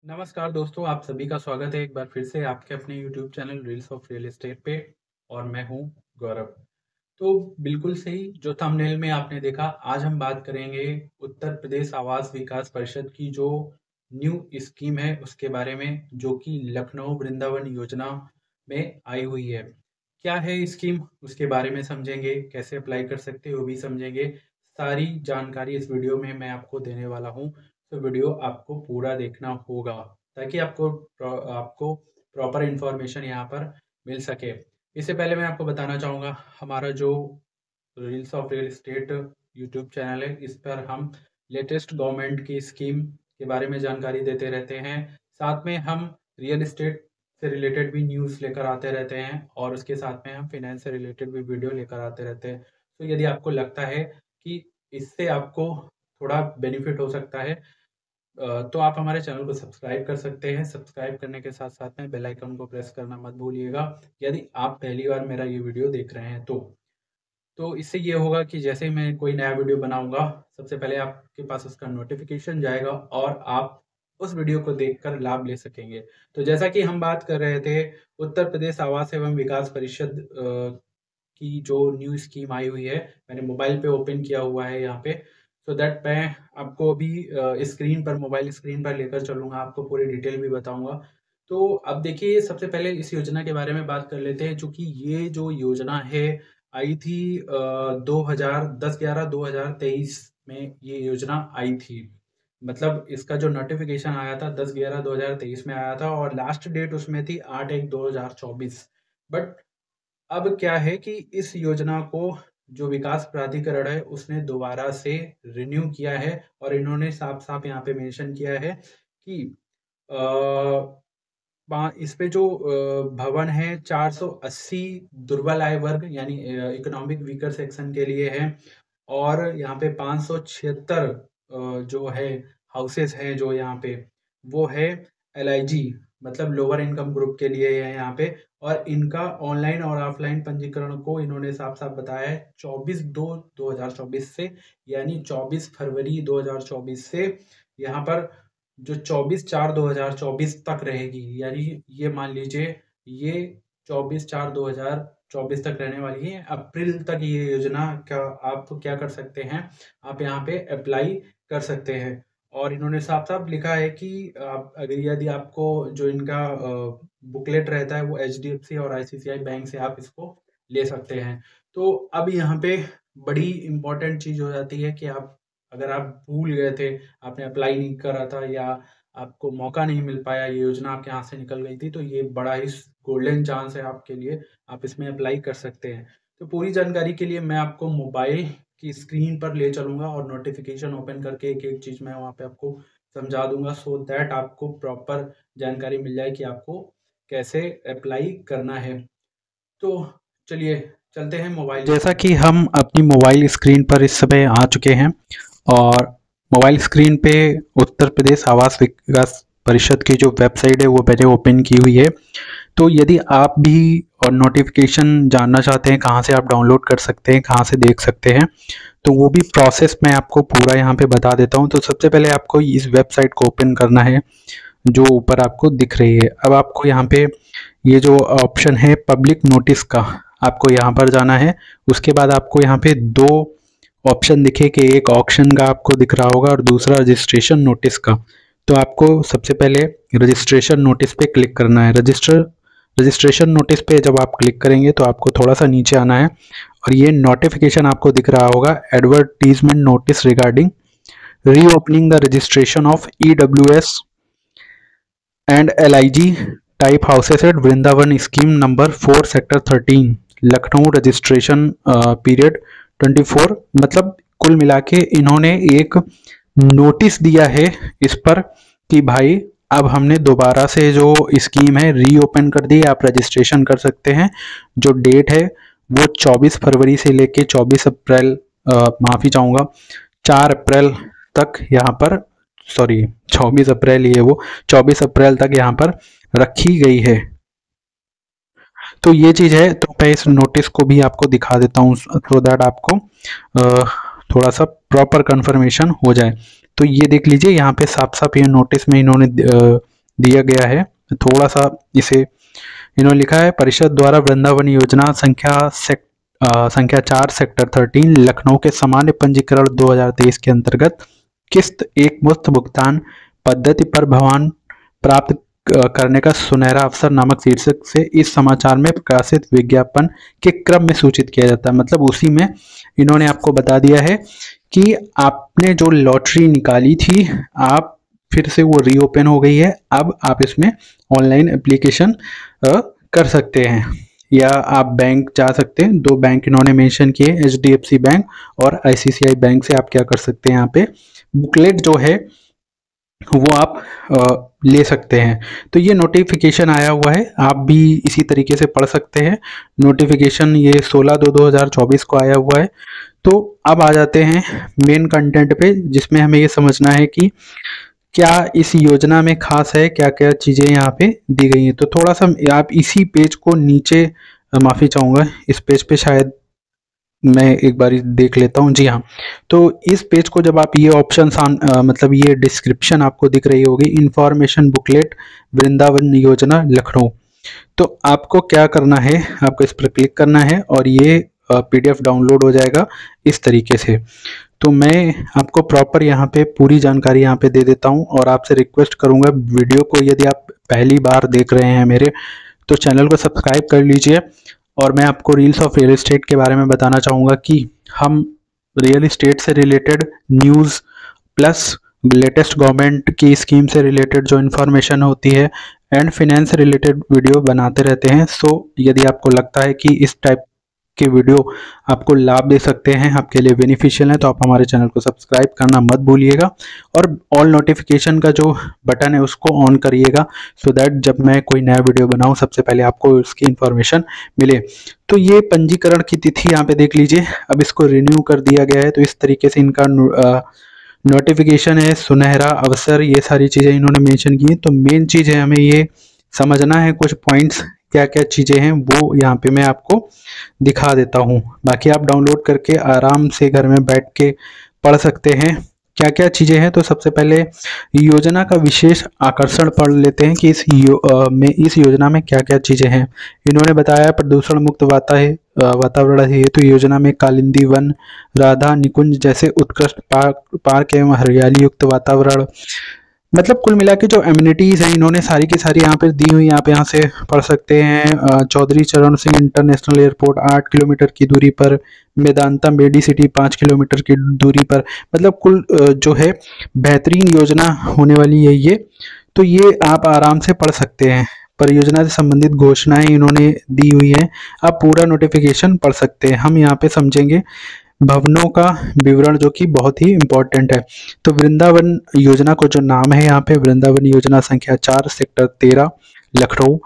नमस्कार दोस्तों, आप सभी का स्वागत है एक बार फिर से आपके अपने YouTube channel reels of real estate पे। और मैं हूं गौरव। तो बिल्कुल सही, जो थंबनेल में आपने देखा, आज हम बात करेंगे उत्तर प्रदेश आवास विकास परिषद की जो न्यू स्कीम है उसके बारे में, जो कि लखनऊ वृंदावन योजना में आई हुई है। क्या है स्कीम, उसके बारे में समझेंगे, कैसे अप्लाई कर सकते हैं वो भी समझेंगे। सारी जानकारी इस वीडियो में मैं आपको देने वाला हूँ। तो वीडियो आपको पूरा देखना होगा ताकि आपको प्रॉपर इन्फॉर्मेशन यहाँ पर मिल सके। इससे पहले मैं आपको बताना चाहूँगा, हमारा जो reels of real estate YouTube channel है, इस पर हम लेटेस्ट गवर्नमेंट की स्कीम के बारे में जानकारी देते रहते हैं। साथ में हम रियल एस्टेट से रिलेटेड भी न्यूज़ लेकर आते रहते हैं और उसके साथ में हम फिनेंस से रिलेटेड भी वीडियो लेकर आते रहते हैं। तो यदि आपको लगता है कि इससे आपको थोड़ा बेनिफिट हो सकता है, तो आप हमारे चैनल को सब्सक्राइब कर सकते हैं। सब्सक्राइब करने के साथ साथ में बेल आइकन को प्रेस करना मत भूलिएगा, यदि आप पहली बार मेरा ये वीडियो देख रहे हैं तो इससे ये होगा कि जैसे ही मैं कोई नया वीडियो बनाऊंगा, सबसे पहले आपके पास उसका नोटिफिकेशन जाएगा और आप उस वीडियो को देखकर लाभ ले सकेंगे। तो जैसा कि हम बात कर रहे थे, उत्तर प्रदेश आवास एवं विकास परिषद की जो न्यू स्कीम आई हुई है, मैंने मोबाइल पे ओपन किया हुआ है यहाँ पे, सो दैट मैं आपको अभी मोबाइल स्क्रीन पर लेकर चलूँगा, आपको पूरी डिटेल भी बताऊँगा। तो अब देखिए, सबसे पहले इस योजना के बारे में बात कर लेते हैं। चूँकि ये जो योजना है आई थी 2010-11-2023 में ये योजना आई थी। मतलब इसका जो नोटिफिकेशन आया था 10-11-2023 में आया था और लास्ट डेट उसमें थी 8-1-2024। बट अब क्या है कि इस योजना को जो विकास प्राधिकरण है उसने दोबारा से रिन्यू किया है और इन्होंने साफ-साफ यहाँ पे मेंशन किया है कि अ, इस पे जो भवन है 480 दुर्बल आय वर्ग यानी इकोनॉमिक वीकर सेक्शन के लिए है। और यहाँ पे 576 जो है हाउसेस हैं जो यहाँ पे, वो है एलआईजी, मतलब लोअर इनकम ग्रुप के लिए है यहाँ पे। और इनका ऑनलाइन और ऑफलाइन पंजीकरण को इन्होंने साफ-साफ बताया है 24/2/2024 से, यानी 24 फरवरी 2024 से यहाँ पर जो 24/4/2024 तक रहेगी। यानी ये मान लीजिए ये 24/4/2024 तक रहने वाली है। अप्रैल तक ये योजना का आप क्या कर सकते हैं, आप यहाँ पे अप्लाई कर सकते हैं। और इन्होंने साफ-साफ लिखा है कि आप अगर यदि आपको जो इनका बुकलेट रहता है वो एचडीएफसी और आईसीआईसीआई बैंक से आप इसको ले सकते हैं। तो अब यहाँ पे बड़ी इम्पोर्टेंट चीज़ हो जाती है कि अगर आप भूल गए थे, आपने अप्लाई नहीं करा था या आपको मौका नहीं मिल पाया, ये योजना आपके हाथ से निकल गई थी, तो ये बड़ा ही गोल्डन चांस है आपके लिए, आप इसमें अप्लाई कर सकते हैं। तो पूरी जानकारी के लिए मैं आपको मोबाइल की स्क्रीन पर ले चलूँगा और नोटिफ़िकेशन ओपन करके एक-एक चीज़ मैं वहाँ पे आपको समझा दूँगा, सो दैट आपको प्रॉपर जानकारी मिल जाए कि आपको कैसे अप्लाई करना है। तो चलिए चलते हैं मोबाइल। जैसा कि हम अपनी मोबाइल स्क्रीन पर इस समय आ चुके हैं और मोबाइल स्क्रीन पे उत्तर प्रदेश आवास विकास परिषद की जो वेबसाइट है वो मैंने ओपन की हुई है। तो यदि आप भी और नोटिफिकेशन जानना चाहते हैं कहाँ से आप डाउनलोड कर सकते हैं, कहाँ से देख सकते हैं, तो वो भी प्रोसेस मैं आपको पूरा यहाँ पे बता देता हूँ। तो सबसे पहले आपको इस वेबसाइट को ओपन करना है जो ऊपर आपको दिख रही है। अब आपको यहाँ पे ये जो ऑप्शन है पब्लिक नोटिस का, आपको यहाँ पर जाना है। उसके बाद आपको यहाँ पे दो ऑप्शन दिखे कि एक ऑक्शन का आपको दिख रहा होगा और दूसरा रजिस्ट्रेशन नोटिस का। तो आपको सबसे पहले रजिस्ट्रेशन नोटिस पे क्लिक करना है। रजिस्ट्रेशन नोटिस पे जब आप क्लिक करेंगे तो आपको थोड़ा सा नीचे आना है और ये नोटिफिकेशन आपको दिख रहा होगा, advertisement notice regarding reopening the registration of EWS and LIG type houses at Vrindavan scheme number 4 sector 13 Lucknow registration period 24। मतलब कुल मिला के इन्होंने एक नोटिस दिया है इस पर कि भाई अब हमने दोबारा से जो स्कीम है रीओपन कर दी, आप रजिस्ट्रेशन कर सकते हैं। जो डेट है वो 24 फरवरी से लेके 24 अप्रैल माफ़ी चाहूँगा 4 अप्रैल तक यहाँ पर, सॉरी 24 अप्रैल, ये वो 24 अप्रैल तक यहाँ पर रखी गई है। तो ये चीज़ है। तो मैं इस नोटिस को भी आपको दिखा देता हूँ सो दैट आपको थोड़ा सा प्रॉपर कंफर्मेशन हो जाए। तो ये देख लीजिए यहाँ पे साफ साफ ये नोटिस में इन्होंने दिया गया है। थोड़ा सा इसे इन्होंने लिखा है, परिषद द्वारा वृंदावन योजना संख्या 4 सेक्टर 13 लखनऊ के सामान्य पंजीकरण 2023 के अंतर्गत किस्त एक मुफ्त भुगतान पद्धति पर भवन प्राप्त करने का सुनहरा अवसर नामक शीर्षक से इस समाचार में प्रकाशित विज्ञापन के क्रम में सूचित किया जाता है। मतलब उसी में इन्होंने आपको बता दिया है कि आपने जो लॉटरी निकाली थी, आप फिर से वो रीओपन हो गई है। अब आप इसमें ऑनलाइन एप्लीकेशन कर सकते हैं, या आप बैंक जा सकते हैं। 2 बैंक इन्होंने मेंशन किए, HDFC बैंक और ICICI बैंक से आप क्या कर सकते हैं, यहाँ पे बुकलेट जो है वो आप ले सकते हैं। तो ये नोटिफिकेशन आया हुआ है, आप भी इसी तरीके से पढ़ सकते हैं। नोटिफिकेशन ये 16/2/2024 को आया हुआ है। तो अब आ जाते हैं मेन कंटेंट पे, जिसमें हमें ये समझना है कि क्या इस योजना में खास है, क्या क्या चीज़ें यहाँ पे दी गई हैं। तो थोड़ा सा आप इसी पेज को नीचे, माफ़ी चाहूँगा, इस पेज पे शायद मैं एक बार देख लेता हूँ। जी हाँ, तो इस पेज को जब आप ये ऑप्शन मतलब ये डिस्क्रिप्शन आपको दिख रही होगी, इंफॉर्मेशन बुकलेट वृंदावन योजना लखनऊ, तो आपको क्या करना है, आपको इस पर क्लिक करना है और ये PDF डाउनलोड हो जाएगा इस तरीके से। तो मैं आपको प्रॉपर यहाँ पे पूरी जानकारी यहाँ पे दे देता हूँ, और आपसे रिक्वेस्ट करूँगा, वीडियो को यदि आप पहली बार देख रहे हैं मेरे, तो चैनल को सब्सक्राइब कर लीजिए। और मैं आपको रील्स ऑफ रियल एस्टेट के बारे में बताना चाहूँगा कि हम रियल एस्टेट से related news plus latest government की स्कीम से रिलेटेड जो इन्फॉर्मेशन होती है एंड फिनेंस रिलेटेड वीडियो बनाते रहते हैं। सो यदि आपको लगता है कि इस टाइप के वीडियो आपको लाभ दे सकते हैं, आपके लिए बेनिफिशियल है, तो आप हमारे चैनल को सब्सक्राइब करना मत भूलिएगा, और ऑल नोटिफिकेशन का जो बटन है उसको ऑन करिएगा, सो दैट जब मैं कोई नया वीडियो बनाऊं सबसे पहले आपको उसकी इन्फॉर्मेशन मिले। तो ये पंजीकरण की तिथि यहाँ पे देख लीजिए, अब इसको रिन्यू कर दिया गया है। तो इस तरीके से इनका नोटिफिकेशन है, सुनहरा अवसर, ये सारी चीज़ें इन्होंने मेंशन की हैं। तो मेन चीज़ है हमें ये समझना है, कुछ पॉइंट्स क्या क्या चीज़ें हैं वो यहाँ पे मैं आपको दिखा देता हूँ। बाकी आप डाउनलोड करके आराम से घर में बैठ के पढ़ सकते हैं क्या क्या चीज़ें हैं। तो सबसे पहले योजना का विशेष आकर्षण पढ़ लेते हैं कि इस योजना में क्या क्या चीज़ें हैं। इन्होंने बताया प्रदूषण मुक्त वातावरण है हेतु योजना में कालिंदी वन, राधा निकुंज जैसे उत्कृष्ट पार्क एवं हरियाली युक्त वातावरण, मतलब कुल मिला के जो एमिनिटीज हैं इन्होंने सारी की सारी यहाँ पे दी हुई, आप यहाँ से पढ़ सकते हैं। चौधरी चरण सिंह इंटरनेशनल एयरपोर्ट 8 किलोमीटर की दूरी पर, मेदांता मेडी सिटी 5 किलोमीटर की दूरी पर, मतलब कुल जो है बेहतरीन योजना होने वाली है ये। तो ये आप आराम से पढ़ सकते हैं। परियोजना से संबंधित घोषणाएं इन्होंने दी हुई हैं, आप पूरा नोटिफिकेशन पढ़ सकते हैं। हम यहाँ पे समझेंगे भवनों का विवरण, जो कि बहुत ही इंपॉर्टेंट है। तो वृंदावन योजना को जो नाम है यहाँ पे, वृंदावन योजना संख्या 4 सेक्टर 13 लखनऊ,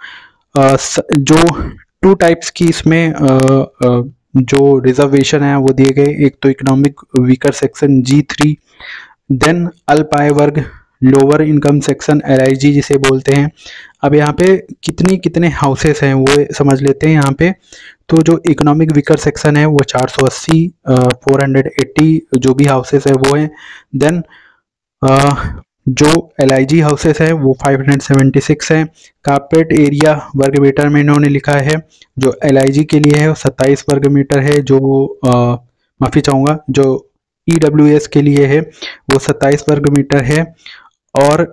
जो 2 टाइप्स की इसमें जो रिजर्वेशन है वो दिए गए। एक तो economic weaker section G3, then अल्प आय वर्ग लोअर इनकम सेक्शन LIG जिसे बोलते हैं। अब यहाँ पे कितने हाउसेस हैं वो समझ लेते हैं यहाँ पे। तो जो इकोनॉमिक वीकर सेक्शन है वो 480 480 जो भी हाउसेस है वो हैं। देन जो LIG हाउसेस है वो 576 है। कारपेट एरिया वर्ग मीटर में इन्होंने लिखा है, जो LIG के लिए है वो 27 वर्ग मीटर है। जो माफ़ी चाहूँगा, जो EWS के लिए है वो 27 वर्ग मीटर है, और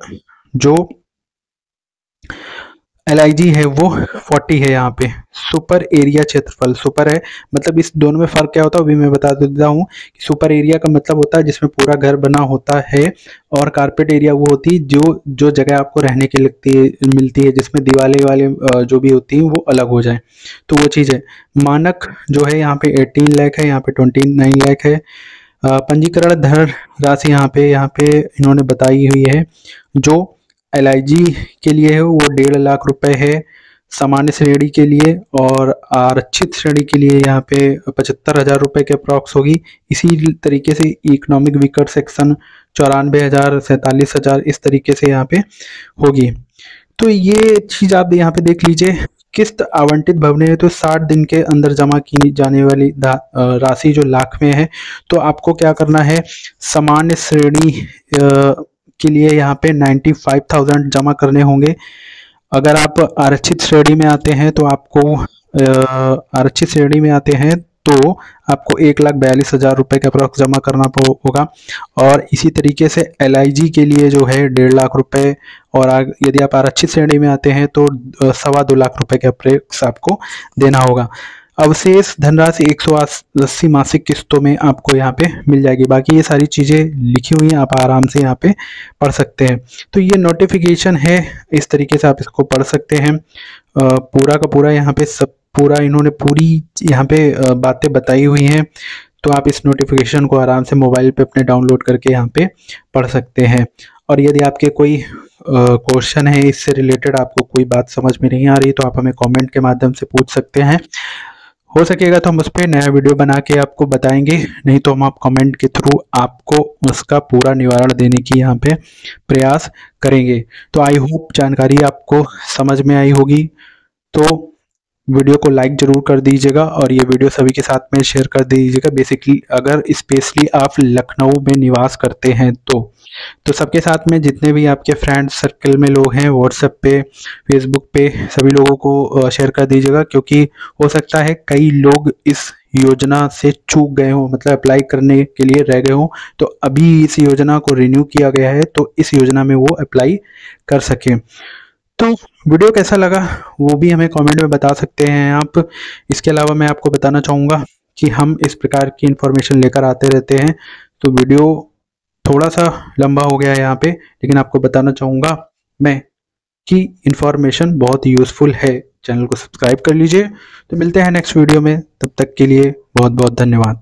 जो LIG है वो 40 है। यहाँ पे सुपर एरिया क्षेत्रफल, सुपर है मतलब इस दोनों में फ़र्क क्या होता है वो भी मैं बता देता हूँ कि सुपर एरिया का मतलब होता है जिसमें पूरा घर बना होता है, और कारपेट एरिया वो होती है जो जगह आपको रहने के मिलती है, जिसमें दीवारें वाले जो भी होती हैं वो अलग हो जाए, तो वो चीज़ है। मानक जो है यहाँ पे 18 लाख है, यहाँ पे 29 लाख है। पंजीकरण धन राशि यहाँ पे इन्होंने बताई हुई है। जो LIG के लिए है वो 1.5 लाख रुपए है सामान्य श्रेणी के लिए, और आरक्षित श्रेणी के लिए यहाँ पे 75,000 रुपये के अप्रॉक्स होगी। इसी तरीके से इकोनॉमिक वीकर सेक्शन 94,000 47,000 इस तरीके से यहाँ पे होगी। तो ये चीज़ आप यहाँ पे देख लीजिए। किस्त आवंटित भवने तो 60 दिन के अंदर जमा की जाने वाली राशि जो लाख में है। तो आपको क्या करना है, सामान्य श्रेणी के लिए यहाँ पे 95,000 जमा करने होंगे। अगर आप आरक्षित श्रेणी में आते हैं तो आपको आरक्षित श्रेणी में आते हैं तो आपको 1,42,000 रुपये के अप्रॉक्स जमा करना होगा। और इसी तरीके से LIG के लिए जो है 1.5 लाख रुपए, और यदि आप आरक्षित श्रेणी में आते हैं तो 2.25 लाख रुपए के अप्रॉक्स आपको देना होगा। अवशेष धनराशि 180 मासिक किस्तों में आपको यहाँ पे मिल जाएगी। बाकी ये सारी चीज़ें लिखी हुई हैं, आप आराम से यहाँ पे पढ़ सकते हैं। तो ये नोटिफिकेशन है, इस तरीके से आप इसको पढ़ सकते हैं। पूरा का पूरा यहाँ पे सब पूरा इन्होंने पूरी यहाँ पे बातें बताई हुई हैं। तो आप इस नोटिफिकेशन को आराम से मोबाइल पे अपने डाउनलोड करके यहाँ पे पढ़ सकते हैं। और यदि आपके कोई क्वेश्चन है इससे रिलेटेड, आपको कोई बात समझ में नहीं आ रही, तो आप हमें कमेंट के माध्यम से पूछ सकते हैं। हो सकेगा तो हम उस पर नया वीडियो बना के आपको बताएंगे, नहीं तो हम आप कमेंट के थ्रू आपको उसका पूरा निवारण देने की यहाँ पे प्रयास करेंगे। तो आई होप जानकारी आपको समझ में आई होगी। तो वीडियो को लाइक जरूर कर दीजिएगा और ये वीडियो सभी के साथ में शेयर कर दीजिएगा। बेसिकली अगर स्पेशली आप लखनऊ में निवास करते हैं तो सबके साथ में जितने भी आपके फ्रेंड सर्कल में लोग हैं, व्हाट्सएप पे, फेसबुक पे, सभी लोगों को शेयर कर दीजिएगा, क्योंकि हो सकता है कई लोग इस योजना से चूक गए हों, मतलब अप्लाई करने के लिए रह गए हों। तो अभी इस योजना को रिन्यू किया गया है, तो इस योजना में वो अप्लाई कर सकें। तो वीडियो कैसा लगा वो भी हमें कमेंट में बता सकते हैं आप। इसके अलावा मैं आपको बताना चाहूँगा कि हम इस प्रकार की इन्फॉर्मेशन लेकर आते रहते हैं। तो वीडियो थोड़ा सा लंबा हो गया है यहाँ पे, लेकिन आपको बताना चाहूँगा मैं कि इन्फॉर्मेशन बहुत यूज़फुल है। चैनल को सब्सक्राइब कर लीजिए। तो मिलते हैं नेक्स्ट वीडियो में, तब तक के लिए बहुत बहुत धन्यवाद।